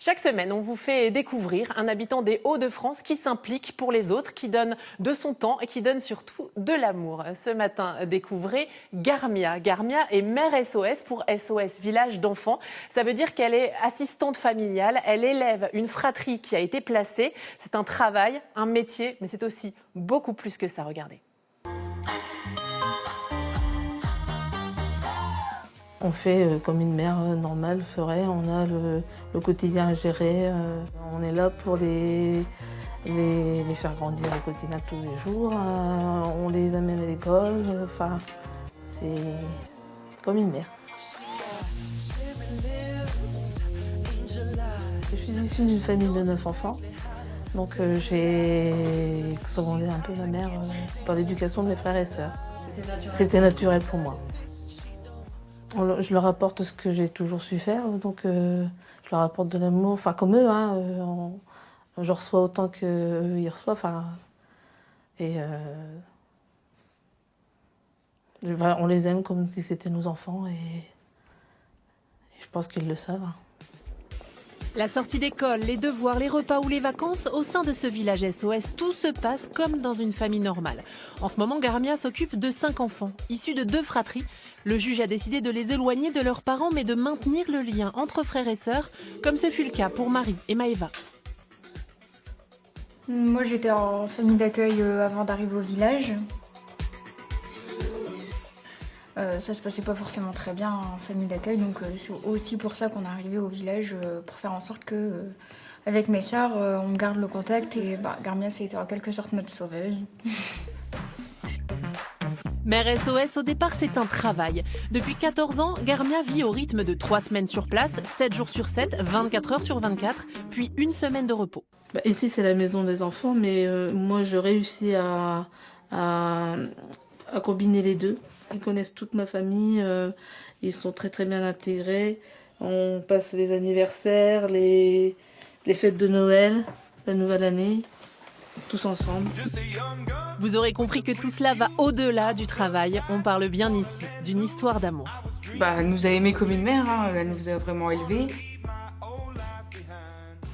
Chaque semaine, on vous fait découvrir un habitant des Hauts-de-France qui s'implique pour les autres, qui donne de son temps et qui donne surtout de l'amour. Ce matin, découvrez Garmia. Garmia est mère SOS pour SOS Village d'enfants. Ça veut dire qu'elle est assistante familiale. Elle élève une fratrie qui a été placée. C'est un travail, un métier, mais c'est aussi beaucoup plus que ça. Regardez. On fait comme une mère normale ferait, on a le quotidien à gérer, on est là pour les faire grandir au quotidien tous les jours, on les amène à l'école, enfin c'est comme une mère. Je suis issue d'une famille de 9 enfants, donc j'ai secondé un peu ma mère dans l'éducation de mes frères et sœurs. C'était naturel pour moi. Je leur apporte ce que j'ai toujours su faire, donc je leur apporte de l'amour, enfin comme eux, hein, je reçois autant qu'eux ils reçoivent, enfin, et on les aime comme si c'était nos enfants et je pense qu'ils le savent. La sortie d'école, les devoirs, les repas ou les vacances, au sein de ce village SOS, tout se passe comme dans une famille normale. En ce moment, Garmia s'occupe de 5 enfants, issus de 2 fratries. Le juge a décidé de les éloigner de leurs parents, mais de maintenir le lien entre frères et sœurs, comme ce fut le cas pour Marie et Maëva. Moi, j'étais en famille d'accueil avant d'arriver au village. Ça se passait pas forcément très bien en famille d'accueil, donc c'est aussi pour ça qu'on est arrivé au village, pour faire en sorte que, avec mes sœurs, on garde le contact et Garmia, c'était en quelque sorte notre sauveuse. Mère SOS, au départ, c'est un travail. Depuis 14 ans, Garmia vit au rythme de 3 semaines sur place, 7 jours sur 7, 24 heures sur 24, puis une semaine de repos. Ici, c'est la maison des enfants, mais moi, je réussis à combiner les deux. Ils connaissent toute ma famille, ils sont très très bien intégrés. On passe les anniversaires, les fêtes de Noël, la nouvelle année, tous ensemble. Vous aurez compris que tout cela va au-delà du travail. On parle bien ici d'une histoire d'amour. Elle nous a aimés comme une mère, hein. Elle nous a vraiment élevés.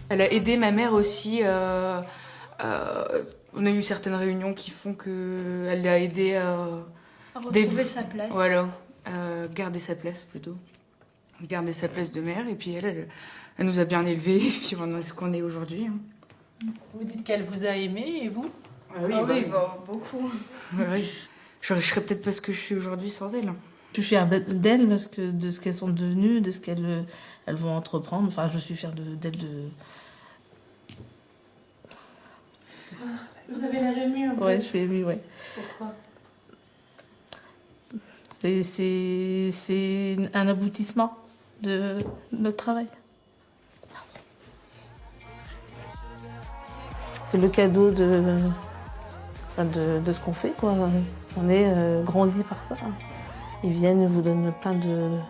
Elle a aidé ma mère aussi. On a eu certaines réunions qui font qu'elle l'a aidé à retrouver sa place. Voilà, garder sa place plutôt. Garder sa place de mère. Et puis elle nous a bien élevés. Et puis on est ce qu'on est aujourd'hui. Hein. Vous dites qu'elle vous a aimé et vous ? Oui, beaucoup. Oui. Je serais peut-être pas ce que je suis aujourd'hui sans elle. Je suis fière d'elles parce que de ce qu'elles sont devenues, de ce qu'elles vont entreprendre. Enfin, je suis fière d'elles. Vous avez l'air émue un peu. Ouais, je suis émue, ouais. Pourquoi ? C'est un aboutissement de notre travail. C'est le cadeau de ce qu'on fait, quoi. On est grandi par ça. Ils viennent, ils vous donnent plein de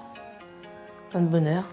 bonheur.